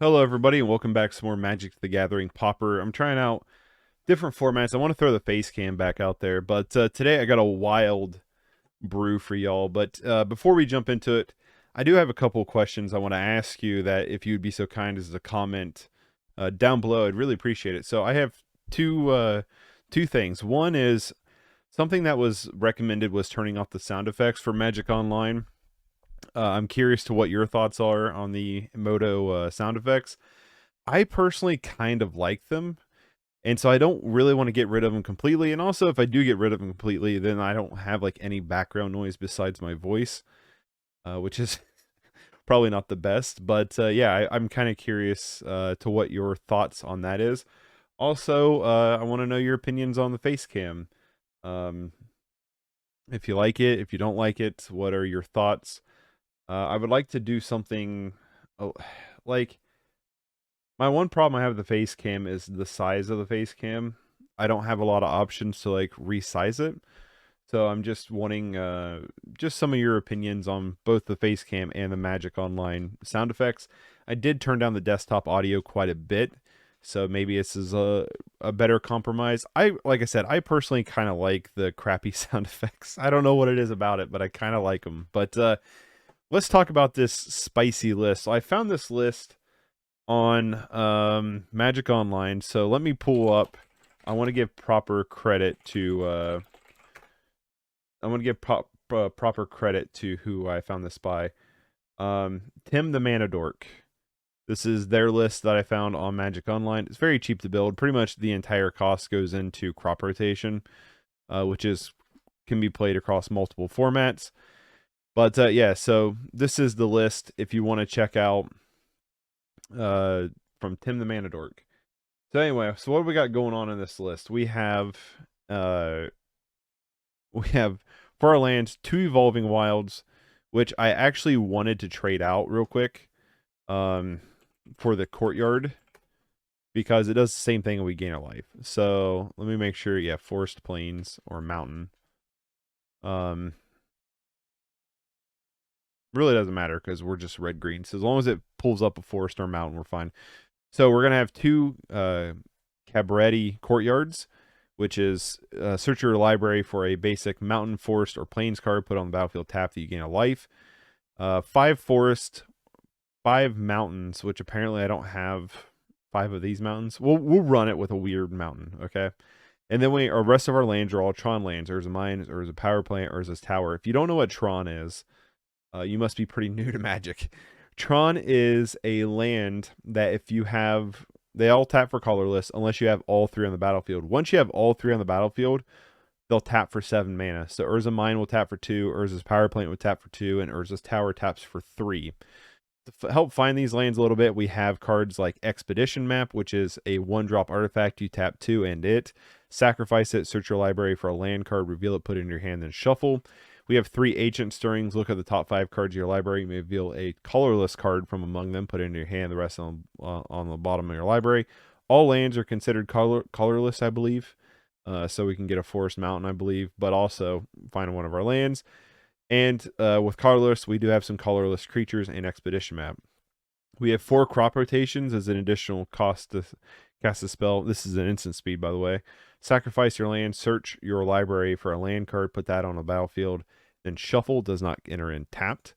Hello, everybody, and welcome back to some more Magic the Gathering Pauper. I'm trying out different formats. I want to throw the face cam back out there, but today I got a wild brew for y'all. But before we jump into it, I do have a couple questions I want to ask you that if you'd be so kind as to comment down below, I'd really appreciate it. So I have two things. One is something that was recommended was turning off the sound effects for Magic Online. I'm curious to what your thoughts are on the Moto sound effects. I personally kind of like them, and so I don't really want to get rid of them completely. And also, if I do get rid of them completely, then I don't have like any background noise besides my voice, which is probably not the best. But yeah, I'm kind of curious to what your thoughts on that is. Also, I want to know your opinions on the face cam. Um, if you like it, if you don't like it, what are your thoughts? I would like to do something like my one problem I have with the face cam is the size of the face cam. I don't have a lot of options to like resize it. So I'm just wanting just some of your opinions on both the face cam and the Magic Online sound effects. I did turn down the desktop audio quite a bit, so maybe this is a better compromise. Like I said, I personally kind of like the crappy sound effects. I don't know what it is about it, but I kind of like them. But let's talk about this spicy list. So I found this list on Magic Online. So let me pull up. I want to give proper credit to proper credit to who I found this by. Tim the Mana Dork. This is their list that I found on Magic Online. It's very cheap to build. Pretty much the entire cost goes into crop rotation, which can be played across multiple formats. But yeah, so this is the list if you want to check out from Tim the Mana Dork. So anyway, so what do we got going on in this list? We have for our lands 2 Evolving Wilds, which I actually wanted to trade out real quick for the Courtyard because it does the same thing and we gain a life. So let me make sure, yeah, Forest Plains or Mountain. Really doesn't matter because we're just red-green. So as long as it pulls up a forest or mountain, we're fine. So we're going to have 2 Cabaretti Courtyards, which is search your library for a basic mountain, forest, or plains card, put on the battlefield, tap that you gain a life. 5 forest, 5 mountains, which apparently I don't have 5 of these mountains. We'll run it with a weird mountain, okay? And then our rest of our lands are all Tron lands. Urza Mines, Urza Power Plant, Urza's Tower. If you don't know what Tron is, you must be pretty new to Magic. Tron is a land that if you have, they all tap for colorless unless you have all 3 on the battlefield. Once you have all 3 on the battlefield, they'll tap for 7 mana. So Urza Mine will tap for 2, Urza's Power Plant will tap for 2, and Urza's Tower taps for 3. To help find these lands a little bit, we have cards like Expedition Map, which is a 1-drop artifact. You tap 2 and it. Sacrifice it, search your library for a land card, reveal it, put it in your hand, then shuffle. We have 3 Ancient Stirrings. Look at the top 5 cards of your library. You may reveal a colorless card from among them. Put it in your hand. The rest on the bottom of your library. All lands are considered colorless, I believe. So we can get a Forest Mountain, I believe. But also find one of our lands. And with colorless, we do have some colorless creatures and Expedition Map. We have 4 crop rotations as an additional cost to cast a spell. This is an instant speed, by the way. Sacrifice your land, search your library for a land card, put that on a battlefield, then shuffle, does not enter in tapped.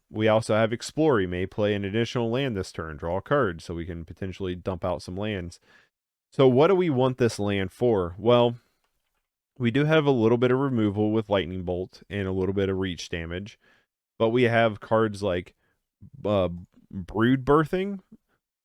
We also have Explore. You may play an additional land this turn, draw a card, so we can potentially dump out some lands. So what do we want this land for? Well, we do have a little bit of removal with Lightning Bolt and a little bit of reach damage, but we have cards like Brood Birthing.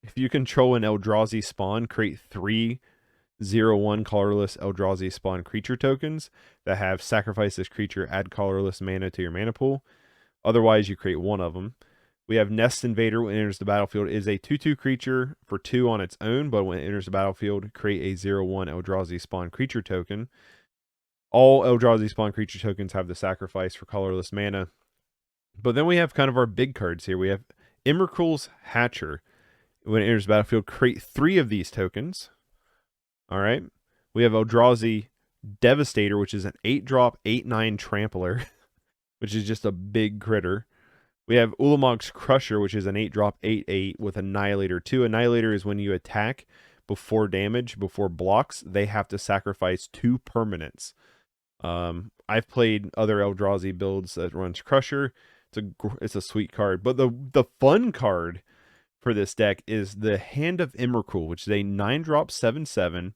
If you control an Eldrazi spawn, create 3 0/1 colorless Eldrazi spawn creature tokens that have sacrifice this creature, add colorless mana to your mana pool. Otherwise, you create 1 of them. We have Nest Invader. When it enters the battlefield, it is a 2/2 creature for 2 on its own, but when it enters the battlefield, create a 0/1 Eldrazi spawn creature token. All Eldrazi spawn creature tokens have the sacrifice for colorless mana. But then we have kind of our big cards here. We have Emrakul's Hatcher. When it enters the battlefield, create 3 of these tokens. All right. We have Eldrazi Devastator, which is an 8-drop, 8/9 trampler, which is just a big critter. We have Ulamog's Crusher, which is an 8-drop 8/8 with Annihilator 2. Annihilator is when you attack before damage, before blocks, they have to sacrifice 2 permanents. I've played other Eldrazi builds that runs Crusher. It's a sweet card. But the fun card for this deck is the Hand of Emrakul, which is a 9-drop 7/7.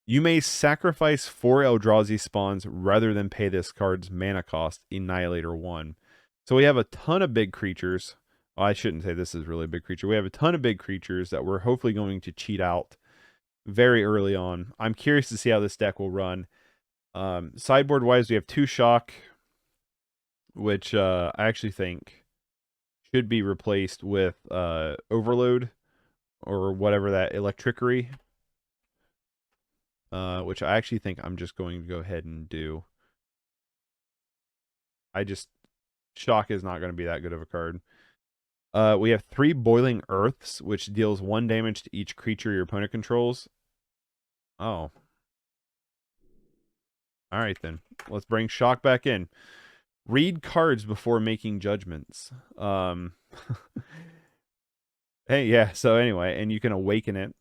You may sacrifice 4 Eldrazi spawns rather than pay this card's mana cost, Annihilator 1. So we have a ton of big creatures. Well, I shouldn't say this is really a big creature. We have a ton of big creatures that we're hopefully going to cheat out very early on. I'm curious to see how this deck will run. Sideboard wise, we have 2 Shock, which I actually think should be replaced with Overload or whatever that Electrickery, which I actually think I'm just going to go ahead and do. Shock is not going to be that good of a card. We have 3 Boiling Earths, which deals 1 damage to each creature your opponent controls. Oh. Alright then. Let's bring Shock back in. Read cards before making judgments. Hey, yeah, so anyway, and you can awaken it.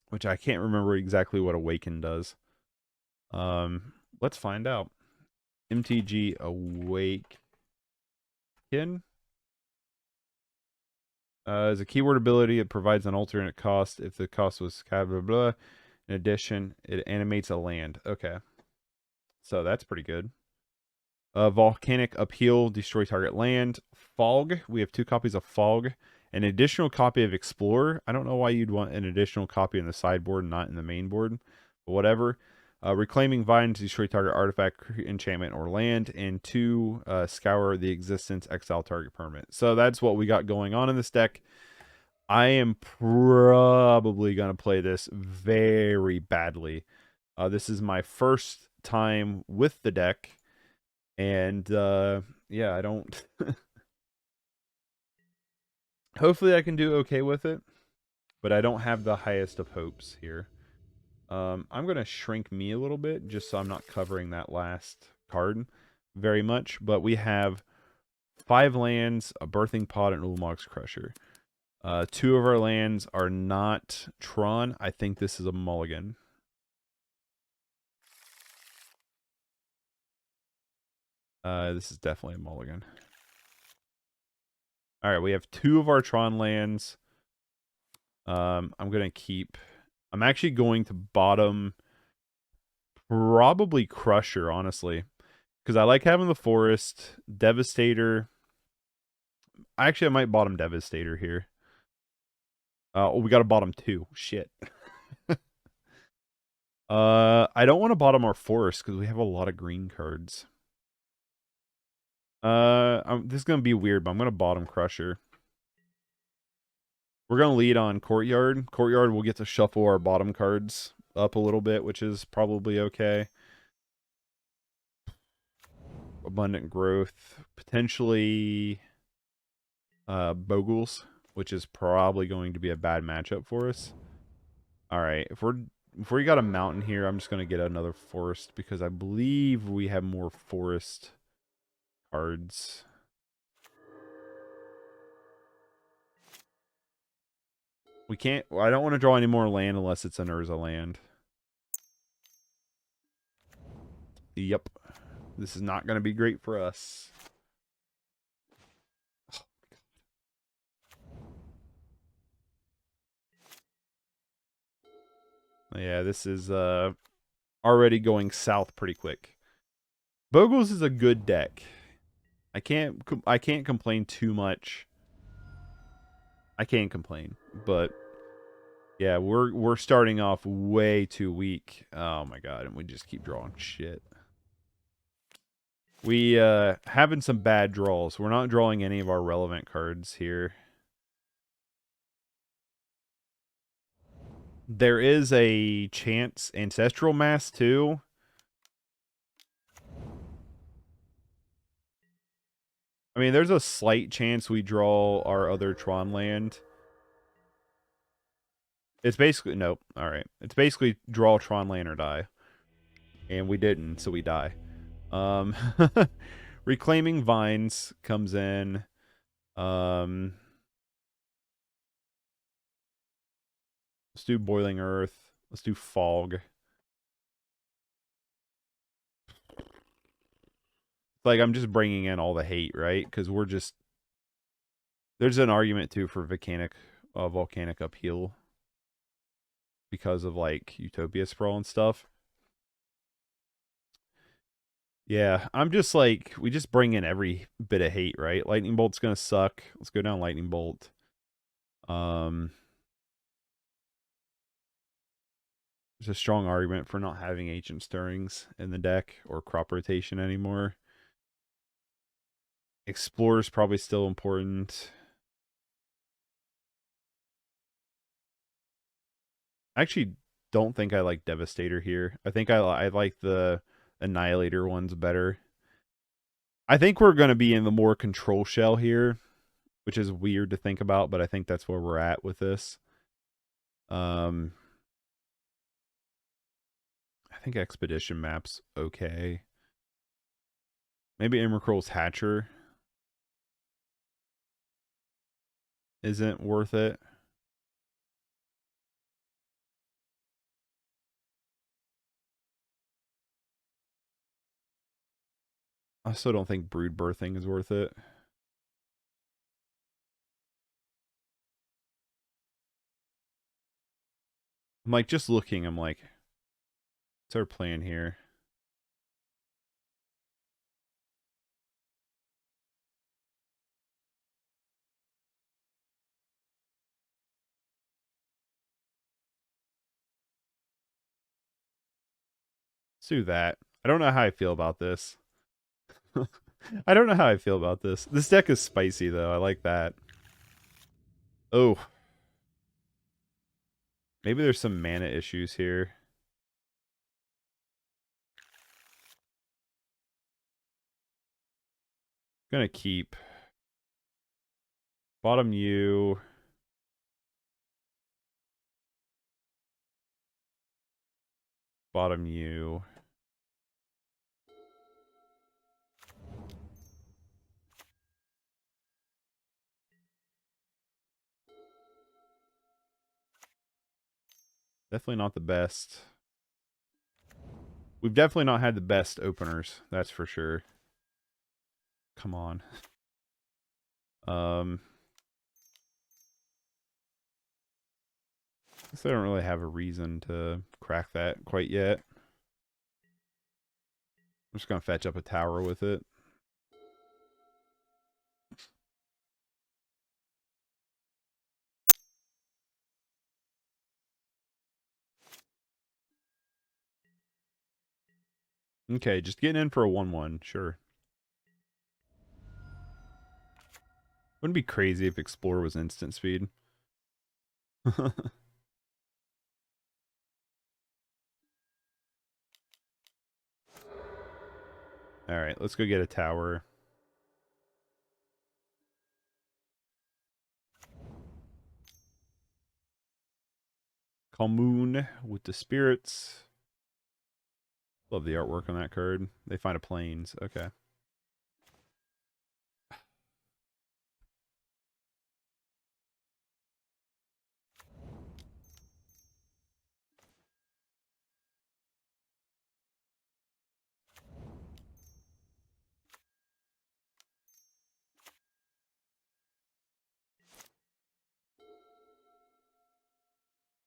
Which I can't remember exactly what awaken does. Let's find out. MTG Awaken. As a keyword ability, it provides an alternate cost if the cost was blah, blah, blah. In addition, it animates a land. Okay. So that's pretty good. Volcanic Upheaval, destroy target land. Fog, we have 2 copies of Fog. An additional copy of Eplore. I don't know why you'd want an additional copy in the sideboard and not in the main board. But whatever. Reclaiming Vines, destroy target artifact, enchantment, or land. And 2, Scour the existence, exile target permanent. So that's what we got going on in this deck. I am probably going to play this very badly. This is my first time with the deck. And, yeah, I don't... Hopefully I can do okay with it. But I don't have the highest of hopes here. I'm going to shrink me a little bit, just so I'm not covering that last card very much. But we have 5 lands, a Birthing Pod, and Ulamog's Crusher. 2 of our lands are not Tron. I think this is a mulligan. This is definitely a mulligan. Alright, we have 2 of our Tron lands. I'm going to keep... I'm actually going to bottom probably Crusher, honestly. Because I like having the Forest. Devastator. Actually, I might bottom Devastator here. Oh, we got a bottom 2. Shit. I don't want to bottom our Forest because we have a lot of green cards. This is going to be weird, but I'm going to bottom Crusher. We're going to lead on Courtyard. Courtyard will get to shuffle our bottom cards up a little bit, which is probably okay. Abundant Growth. Potentially Bogles, which is probably going to be a bad matchup for us. Alright, if we got a mountain here, I'm just going to get another forest because I believe we have more forest cards. We can't... I don't want to draw any more land unless it's an Urza land. Yep. This is not going to be great for us. Yeah, this is already going south pretty quick. Bogles is a good deck. I can't complain too much. I can't complain, but yeah, we're starting off way too weak. Oh my god, and we just keep drawing shit. We having some bad draws. We're not drawing any of our relevant cards here. There is a chance Ancestral Mass too. I mean, there's a slight chance we draw our other Tron land. It's basically... Nope. Alright. It's basically draw Tron land or die. And we didn't, so we die. Reclaiming Vines comes in. Let's do Boiling Earth. Let's do Fog. Like, I'm just bringing in all the hate, right? Because we're just... There's an argument, too, for Volcanic Upheaval. Because of, like, Utopia Sprawl and stuff. Yeah, I'm just like... We just bring in every bit of hate, right? Lightning Bolt's gonna suck. Let's go down Lightning Bolt. There's a strong argument for not having Ancient Stirrings in the deck or crop rotation anymore. Explorer's probably still important. I actually don't think I like Devastator here. I think I like the Annihilator ones better. I think we're going to be in the more control shell here, which is weird to think about, but I think that's where we're at with this. I think Expedition map's okay. Maybe Emrakul's Hatcher isn't worth it. I still don't think Brood Birthing is worth it. I'm like, just looking, I'm like, what's our plan here? Let's do that. I don't know how I feel about this. I don't know how I feel about this. This deck is spicy, though. I like that. Oh. Maybe there's some mana issues here. Gonna keep. Bottom U. Bottom U. Definitely not the best. We've definitely not had the best openers. That's for sure. Come on. Guess I don't really have a reason to crack that quite yet. I'm just gonna fetch up a tower with it. Okay, just getting in for a 1/1, sure. Wouldn't be crazy if Explore was instant speed. Alright, let's go get a tower. Calmoon with the spirits. Love the artwork on that card. They find a plains. Okay.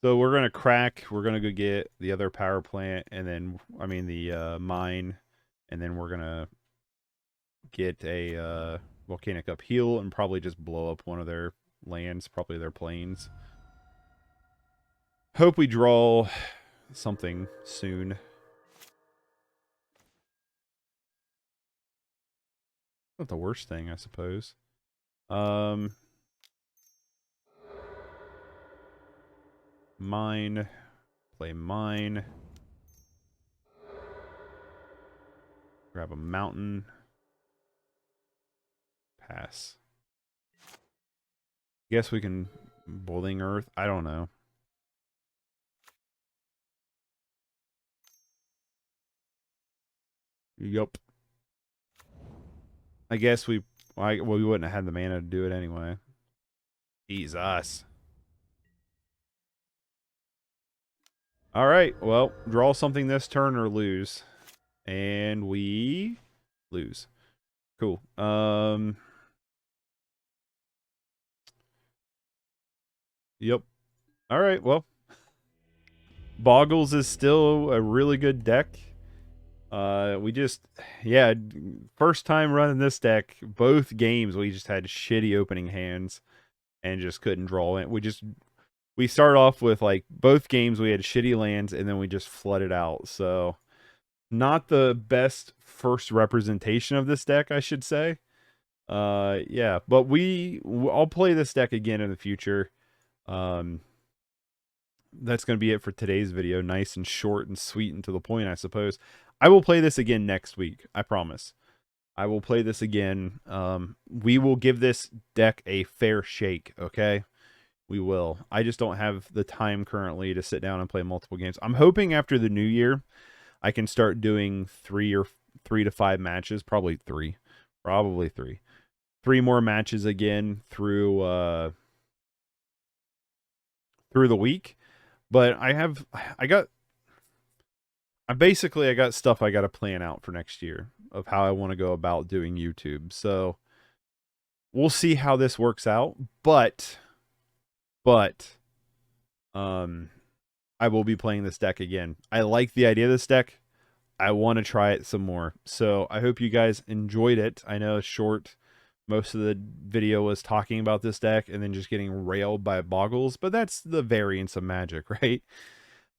So we're gonna crack. We're gonna go get the other power plant, and then the mine, and then we're gonna get a volcanic upheaval and probably just blow up one of their lands, probably their plains. Hope we draw something soon. Not the worst thing, I suppose. Mine. Play mine. Grab a mountain. Pass. Guess we can Boiling Earth. I don't know. Yup. I guess we wouldn't have had the mana to do it anyway. Jesus. All right, well, draw something this turn or lose. And we lose. Cool. Yep. All right, well. Boggles is still a really good deck. We just, yeah, first time running this deck, both games we just had shitty opening hands and just couldn't draw it. We started off with like both games we had shitty lands and then we just flooded out. So not the best first representation of this deck, I should say. Yeah, but I'll play this deck again in the future. That's going to be it for today's video. Nice and short and sweet and to the point, I suppose. I will play this again next week. I promise. I will play this again. We will give this deck a fair shake, okay? We will. I just don't have the time currently to sit down and play multiple games. I'm hoping after the new year, I can start doing 3 to 5 matches. Probably three. 3 more matches again through the week. But I got stuff I got to plan out for next year of how I want to go about doing YouTube. So we'll see how this works out. But I will be playing this deck again. I like the idea of this deck. I want to try it some more. So I hope you guys enjoyed it. I know it's short. Most of the video was talking about this deck and then just getting railed by Boggles, but that's the variance of Magic, right?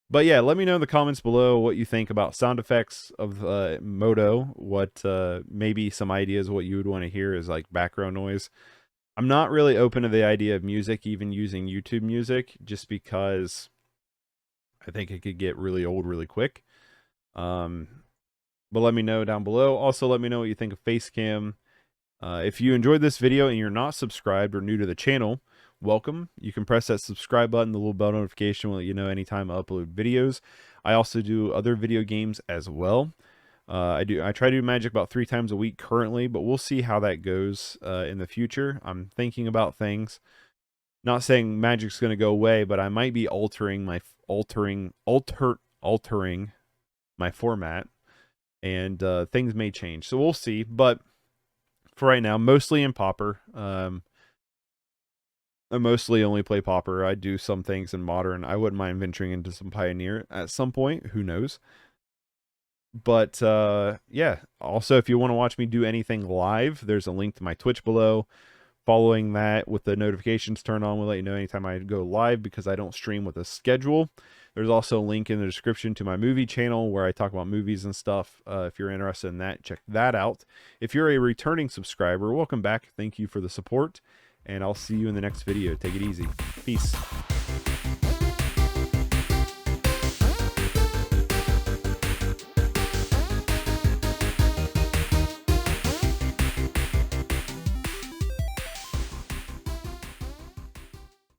But yeah, let me know in the comments below what you think about sound effects of Moto. What maybe some ideas of what you would want to hear is like background noise. I'm not really open to the idea of music, even using YouTube music, just because I think it could get really old really quick. But let me know down below. Also, let me know what you think of Facecam. If you enjoyed this video and you're not subscribed or new to the channel, welcome. You can press that subscribe button. The little bell notification will let you know anytime I upload videos. I also do other video games as well. I try to do Magic about 3 times a week currently, but we'll see how that goes in the future. I'm thinking about things. Not saying Magic's going to go away, but I might be altering my format, and things may change. So we'll see. But for right now, mostly in Pauper. I mostly only play Pauper. I do some things in Modern. I wouldn't mind venturing into some Pioneer at some point. Who knows? But yeah, also if you want to watch me do anything live, there's a link to my Twitch below. Following that with the notifications turned on will let you know anytime I go live, because I don't stream with a schedule. There's also a link in the description to my movie channel where I talk about movies and stuff. If you're interested in that, check that out. If you're a returning subscriber, welcome back. Thank you for the support, and I'll see you in the next video. Take it easy. Peace.